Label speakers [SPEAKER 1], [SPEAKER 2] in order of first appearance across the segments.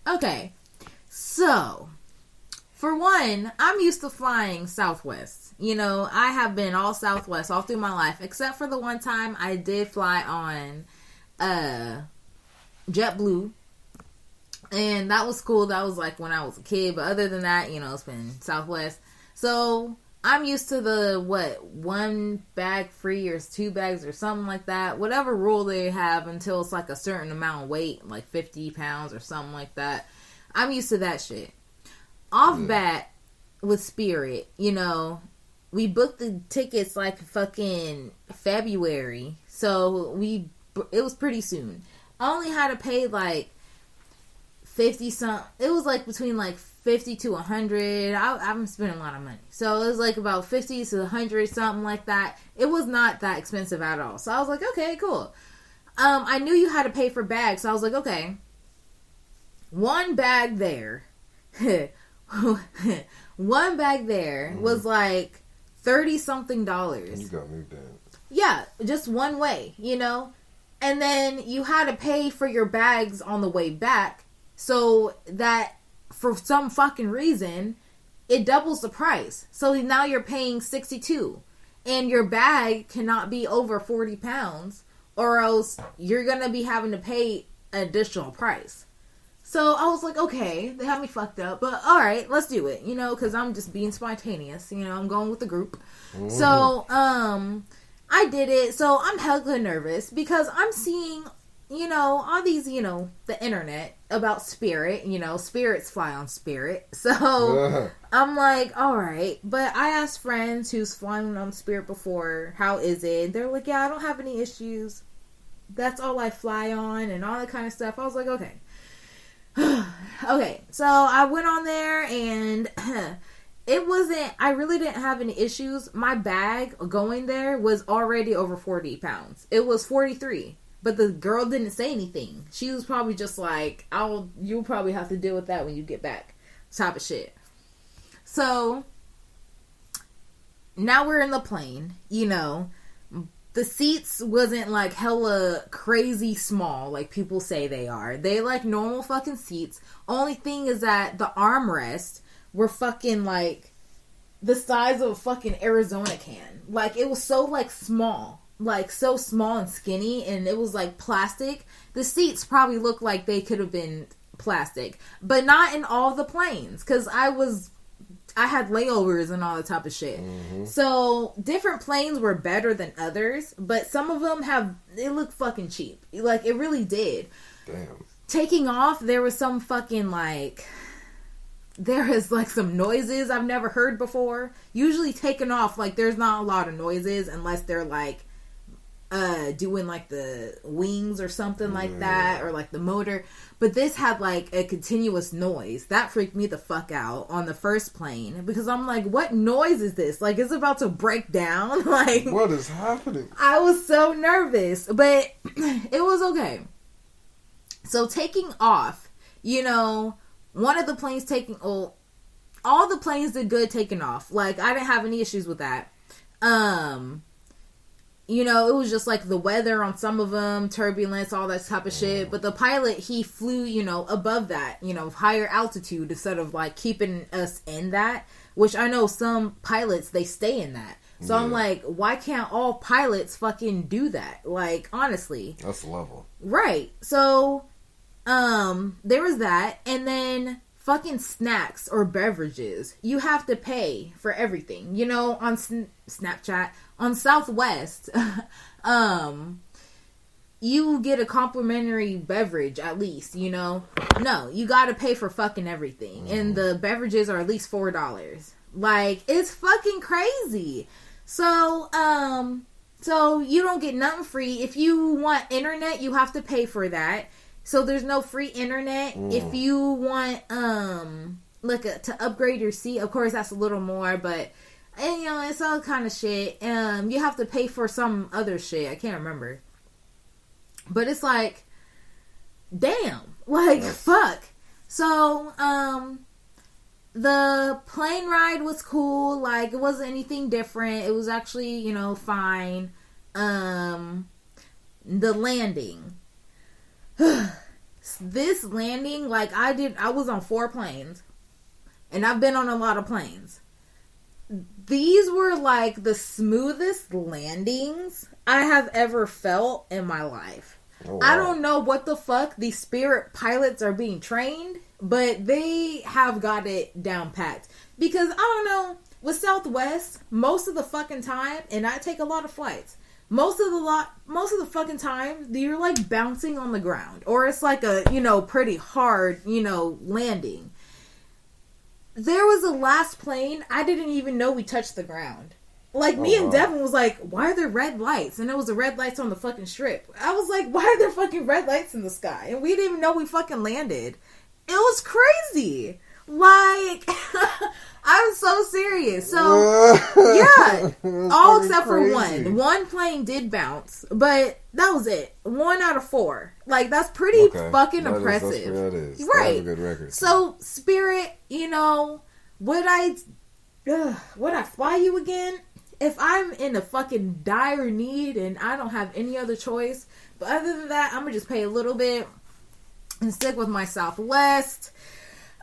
[SPEAKER 1] Okay. So, for one, I'm used to flying Southwest. You know, I have been all Southwest all through my life, except for the one time I did fly on JetBlue. And that was cool. That was like when I was a kid. But other than that, you know, it's been Southwest. So I'm used to the, one bag free or 2 bags or something like that. Whatever rule they have until it's like a certain amount of weight, like 50 pounds or something like that. I'm used to that shit. Off bat with Spirit, you know, we booked the tickets like fucking February. So it was pretty soon. I only had to pay like 50 some. It was like between like 50 to 100. I'm spending a lot of money, so it was like about 50 to 100, something like that. It was not that expensive at all. So I was like, okay, cool. I knew you had to pay for bags, so I was like, okay, one bag there, one bag there was like $30 something.
[SPEAKER 2] You got me dead.
[SPEAKER 1] Yeah, just one way, you know, and then you had to pay for your bags on the way back. So that, for some fucking reason, it doubles the price. So now you're paying $62. And your bag cannot be over 40 pounds. Or else you're going to be having to pay an additional price. So I was like, okay, they have me fucked up. But alright, let's do it. You know, because I'm just being spontaneous. You know, I'm going with the group. Mm-hmm. So, I did it. So I'm hella nervous. Because I'm seeing, you know, all these, you know, the internet about Spirit, you know, spirits fly on Spirit. So I'm like, all right. But I asked friends who's flown on Spirit before, how is it? They're like, yeah, I don't have any issues. That's all I fly on and all that kind of stuff. I was like, okay. Okay. So I went on there and I really didn't have any issues. My bag going there was already over 40 pounds. It was 43. But the girl didn't say anything. She was probably just like, you'll probably have to deal with that when you get back. Type of shit. So, now we're in the plane. You know, the seats wasn't like hella crazy small like people say they are. They like normal fucking seats. Only thing is that the armrests were fucking like the size of a fucking Arizona can. Like, it was so like small. Like, so small and skinny, and it was like plastic. The seats probably looked like they could have been plastic, but not in all the planes, because I had layovers and all that type of shit. Mm-hmm. So different planes were better than others, but some of them they look fucking cheap. Like, it really did.
[SPEAKER 2] Damn.
[SPEAKER 1] Taking off, there was some fucking there is like some noises I've never heard before. Usually taking off, like, there's not a lot of noises unless they're like doing like the wings or something like that, or like the motor. But this had like a continuous noise that freaked me the fuck out on the first plane, because I'm like, what noise is this? Like, it's about to break down. Like,
[SPEAKER 2] what is happening?
[SPEAKER 1] I was so nervous, but it was okay. So taking off, you know, one of the planes all the planes did good taking off. Like, I didn't have any issues with that. You know, it was just like the weather on some of them, turbulence, all that type of shit. But the pilot, he flew, you know, above that, you know, higher altitude, instead of like keeping us in that, which I know some pilots, they stay in that. So I'm like, why can't all pilots fucking do that? Like, honestly.
[SPEAKER 2] That's level.
[SPEAKER 1] Right. So, there was that. And then fucking snacks or beverages. You have to pay for everything. You know, on Snapchat, on Southwest, you get a complimentary beverage at least, you know? No, you gotta pay for fucking everything. And the beverages are at least $4. Like, it's fucking crazy. So, so you don't get nothing free. If you want internet, you have to pay for that. So there's no free internet. If you want, to upgrade your seat, of course that's a little more, but, and, you know, it's all kind of shit. You have to pay for some other shit. I can't remember. But it's like, damn. Like, fuck. So, the plane ride was cool. Like, it wasn't anything different. It was actually, you know, fine. The landing. This landing, like I was on 4 planes, and I've been on a lot of planes. These were like the smoothest landings I have ever felt in my life. Oh, wow. I don't know what the fuck these Spirit pilots are being trained, but they have got it down packed. Because I don't know, with Southwest, most of the fucking time, and I take a lot of flights, most of the fucking time, you're like bouncing on the ground, or it's like a, pretty hard, landing. There was a last plane, I didn't even know we touched the ground. Like, me and Devin was like, why are there red lights? And there was the red lights on the fucking strip. I was like, why are there fucking red lights in the sky? And we didn't even know we fucking landed. It was crazy. Like, I'm so serious. So, yeah, all except for one. One plane did bounce, but that was it. 1 out of 4. Like, that's pretty fucking impressive.
[SPEAKER 2] That is.
[SPEAKER 1] Right.
[SPEAKER 2] That's a good record.
[SPEAKER 1] So, Spirit, would I fly you again? If I'm in a fucking dire need and I don't have any other choice, but other than that, I'm gonna just pay a little bit and stick with my Southwest.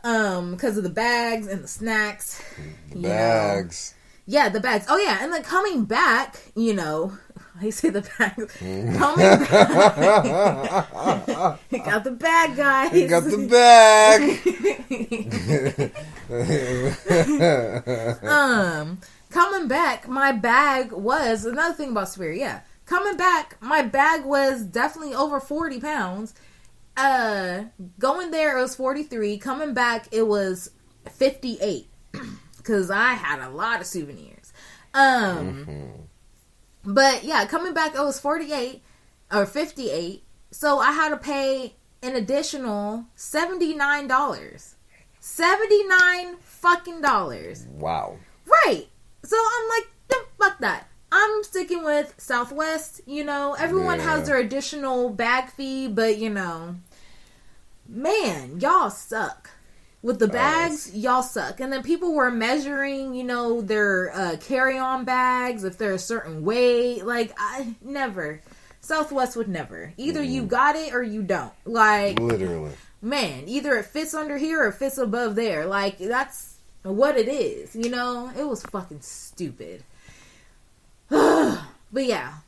[SPEAKER 1] Because of the bags and the snacks.
[SPEAKER 2] The bags.
[SPEAKER 1] Yeah, the bags. Oh, yeah. And then coming back, I say the bags. Coming back. He got the bag, guys.
[SPEAKER 2] He got the bag.
[SPEAKER 1] Coming back, my bag was, another thing about Spirit, yeah. Coming back, my bag was definitely over 40 pounds. Going there it was 43. Coming back it was 58 because I had a lot of souvenirs. But yeah, coming back it was 48 or 58. So I had to pay an additional $79. 79 fucking dollars.
[SPEAKER 2] Wow.
[SPEAKER 1] Right. So I'm like, fuck that. I'm sticking with Southwest, everyone has their additional bag fee, but man, y'all suck. With the bags, y'all suck. And then people were measuring, their carry-on bags, if they're a certain weight. Like, I never. Southwest would never. Either you got it or you don't. Like,
[SPEAKER 2] literally.
[SPEAKER 1] Man, either it fits under here or it fits above there. Like, that's what it is, It was fucking stupid. But yeah,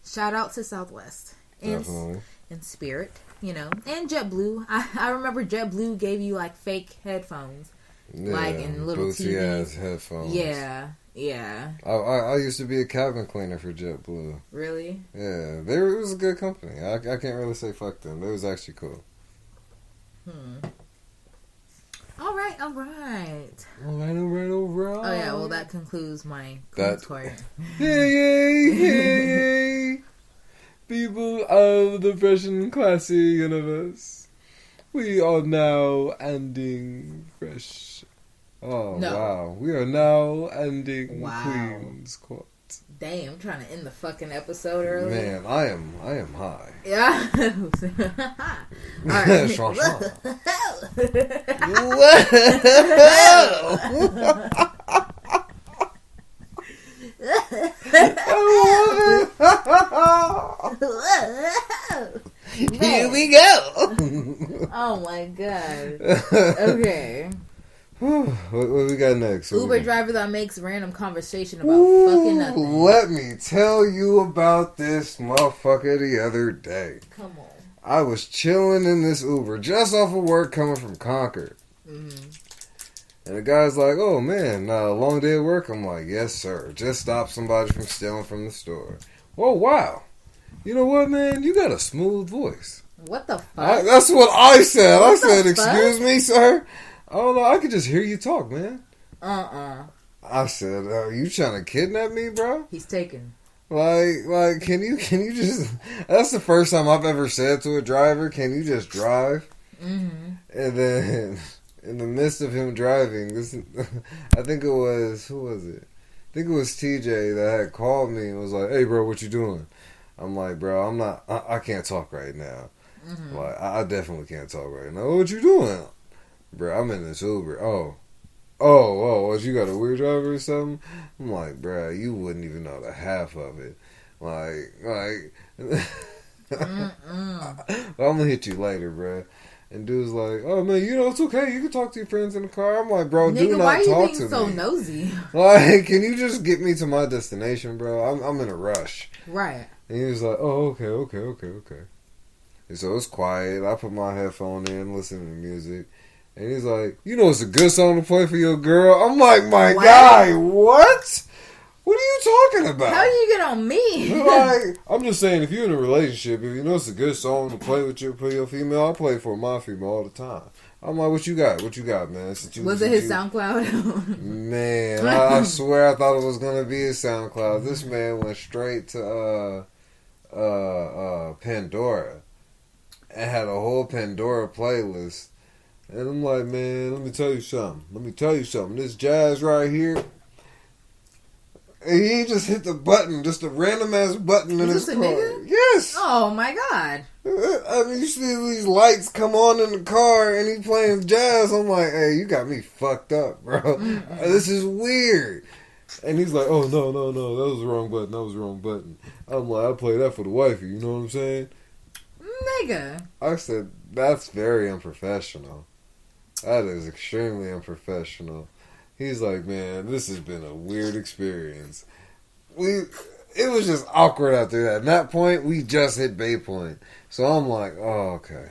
[SPEAKER 1] shout out to Southwest and Spirit, and JetBlue. I remember JetBlue gave you like fake headphones, like in little
[SPEAKER 2] booty ass headphones.
[SPEAKER 1] Yeah.
[SPEAKER 2] I used to be a cabin cleaner for JetBlue.
[SPEAKER 1] Really?
[SPEAKER 2] Yeah, it was a good company. I can't really say fuck them. It was actually cool. All right.
[SPEAKER 1] Oh yeah, well that concludes my part.
[SPEAKER 2] Yay! People of the Fresh Classy universe, we are now ending Fresh. Oh no. Wow, we are now ending Queen's Court.
[SPEAKER 1] Damn, I'm trying to end the fucking episode early.
[SPEAKER 2] Man, I am high.
[SPEAKER 1] Yeah. Alright.
[SPEAKER 2] Here we go.
[SPEAKER 1] Oh my god. Okay.
[SPEAKER 2] What we got next?
[SPEAKER 1] Uber driver that makes random conversation about fucking nothing.
[SPEAKER 2] Let me tell you about this motherfucker the other day.
[SPEAKER 1] Come on.
[SPEAKER 2] I was chilling in this Uber just off of work coming from Concord. And the guy's like, oh man, long day at work? I'm like, yes sir. Just stopped somebody from stealing from the store. Oh wow. You know what, man? You got a smooth voice.
[SPEAKER 1] What the fuck?
[SPEAKER 2] That's what I said. I said, excuse me, sir? I don't know. I could just hear you talk, man. I said, are you trying to kidnap me, bro?
[SPEAKER 1] He's taken.
[SPEAKER 2] Like, can you just... That's the first time I've ever said to a driver, can you just drive? And then, in the midst of him driving, I think it was... Who was it? I think it was TJ that had called me and was like, hey, bro, what you doing? I'm like, bro, I can't talk right now. Like, I definitely can't talk right now. What you doing? Bro, I'm in this Uber. Oh, what, you got a weird driver or something? I'm like, bro, you wouldn't even know the half of it. Like, I'm gonna hit you later, bro. And dude's like, oh man, it's okay. You can talk to your friends in the car. I'm like, bro,
[SPEAKER 1] Nigga,
[SPEAKER 2] do
[SPEAKER 1] why
[SPEAKER 2] not
[SPEAKER 1] you
[SPEAKER 2] talk
[SPEAKER 1] being
[SPEAKER 2] to
[SPEAKER 1] so
[SPEAKER 2] me.
[SPEAKER 1] nosy?
[SPEAKER 2] Like, can you just get me to my destination, bro? I'm in a rush.
[SPEAKER 1] Right.
[SPEAKER 2] And he was like, oh, okay. And so it's quiet. I put my headphone in, listening to music. And he's like, it's a good song to play for your girl. I'm like, my
[SPEAKER 1] What?
[SPEAKER 2] guy, what? What are you talking about?
[SPEAKER 1] How do you get on me?
[SPEAKER 2] Like, I'm just saying, if you're in a relationship, if you know it's a good song to play with your female, I play for my female all the time. I'm like, what you got? What you got, man?
[SPEAKER 1] Was it his SoundCloud?
[SPEAKER 2] Man, I swear I thought it was gonna be his SoundCloud. This man went straight to Pandora and had a whole Pandora playlist. And I'm like, man, let me tell you something. This jazz right here. And he just hit the button, just a random ass button in his car.
[SPEAKER 1] Nigga?
[SPEAKER 2] Yes.
[SPEAKER 1] Oh my god.
[SPEAKER 2] I mean, you see these lights come on in the car and he playing jazz. I'm like, hey, you got me fucked up, bro. Mm-mm. This is weird. And he's like, oh, no, that was the wrong button. I'm like, I play that for the wifey, you know what I'm saying?
[SPEAKER 1] Nigga.
[SPEAKER 2] I said, that's very unprofessional. That is extremely unprofessional. He's like, man, this has been a weird experience. It was just awkward after that. At that point, we just hit Bay Point. So I'm like, oh, okay.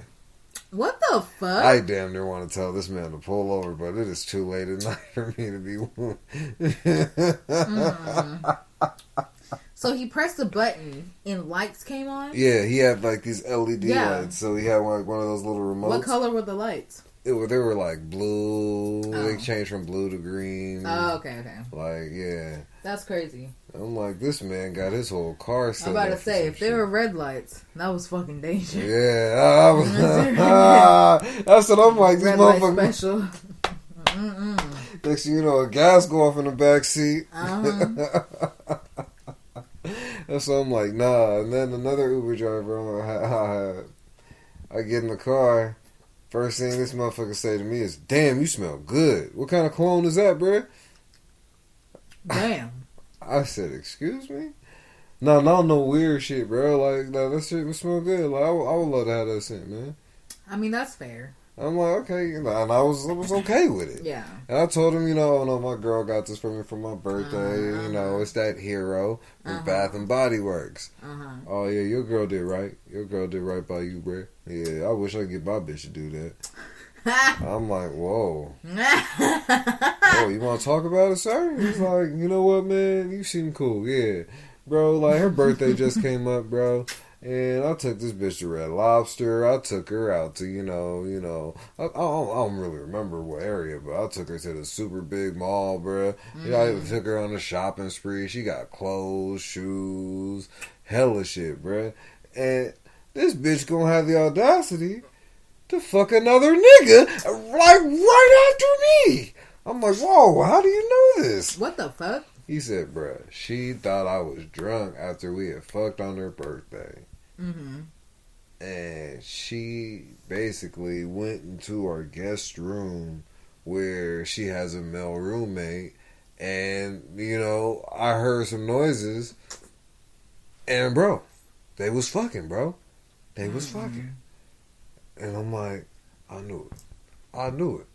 [SPEAKER 1] What the fuck?
[SPEAKER 2] I damn near want to tell this man to pull over, but it is too late at night for me to be...
[SPEAKER 1] So he pressed the button and lights came on?
[SPEAKER 2] Yeah, he had like these LED lights. So he had one of those little remotes.
[SPEAKER 1] What color were the lights?
[SPEAKER 2] They were like blue.
[SPEAKER 1] Oh.
[SPEAKER 2] They changed from blue to green.
[SPEAKER 1] Oh, okay.
[SPEAKER 2] Like, yeah.
[SPEAKER 1] That's crazy.
[SPEAKER 2] I'm like, this man got his whole car set
[SPEAKER 1] I'm about to
[SPEAKER 2] up
[SPEAKER 1] say, if
[SPEAKER 2] shit.
[SPEAKER 1] there were red lights, that was fucking dangerous.
[SPEAKER 2] Yeah, that's what I'm like. This
[SPEAKER 1] Red light
[SPEAKER 2] motherfucker.
[SPEAKER 1] special.
[SPEAKER 2] Next thing you know, a gas go off in the back seat. That's what I'm like, nah. And then another Uber driver, I get in the car. First thing this motherfucker say to me is, damn, you smell good. What kind of cologne is that, bruh?
[SPEAKER 1] Damn.
[SPEAKER 2] I said, excuse me? No, weird shit, bro. Like, no, that shit would smell good. Like, I would love to have that scent, man.
[SPEAKER 1] I mean, that's fair.
[SPEAKER 2] I'm like, okay, and I was okay with it.
[SPEAKER 1] Yeah.
[SPEAKER 2] And I told him, no, my girl got this for me for my birthday. It's that Hero from Bath and Body Works. Oh yeah, your girl did right. Your girl did right by you, bruh. Yeah, I wish I could get my bitch to do that. I'm like, whoa. Oh, you want to talk about it, sir? He's like, you know what, man? You seem cool. Yeah. Bro, like, her birthday just came up, bro. And I took this bitch to Red Lobster. I took her out to, I don't really remember what area, but I took her to the super big mall, bro. I even took her on a shopping spree. She got clothes, shoes, hella shit, bro. And this bitch gonna have the audacity to fuck another nigga, like, right after me. I'm like, whoa, how do you know this?
[SPEAKER 1] What the fuck?
[SPEAKER 2] He said, bruh, she thought I was drunk after we had fucked on her birthday. And she basically went into our guest room where she has a male roommate. And, I heard some noises. And, bro, they was fucking, bro. They was fucking. And I'm like, I knew it.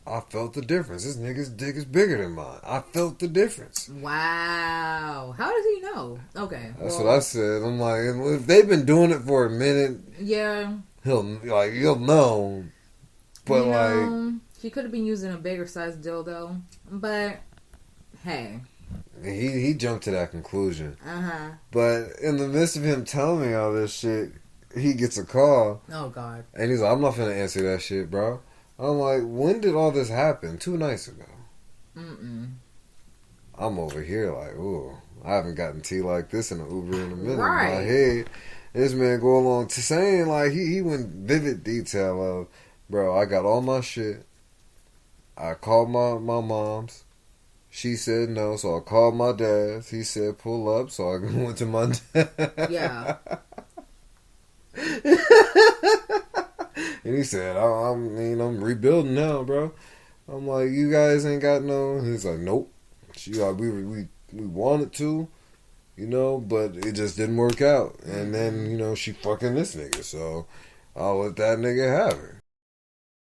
[SPEAKER 2] I felt the difference. This nigga's dick is bigger than mine. I felt the difference.
[SPEAKER 1] Wow. How does he know? Okay.
[SPEAKER 2] That's what I said. I'm like, if they've been doing it for a minute,
[SPEAKER 1] yeah,
[SPEAKER 2] he'll know. But
[SPEAKER 1] he could have been using a bigger size dildo. But hey,
[SPEAKER 2] he jumped to that conclusion. But in the midst of him telling me all this shit, he gets a call.
[SPEAKER 1] Oh God.
[SPEAKER 2] And he's like, I'm not finna answer that shit, bro. I'm like, when did all this happen? 2 nights ago. I'm over here like, ooh, I haven't gotten tea like this in an Uber in a minute.
[SPEAKER 1] Right.
[SPEAKER 2] In my head, this man go along to saying, like, he went vivid detail of, bro, I got all my shit. I called my mom's. She said no, so I called my dad. He said pull up, so I went to my dad.
[SPEAKER 1] Yeah.
[SPEAKER 2] And he said, I'm rebuilding now, bro. I'm like, you guys ain't got no. He's like, nope. She like, we wanted to. you know, but it just didn't work out. And then, you know, she fucking this nigga, so I'll let that nigga have her.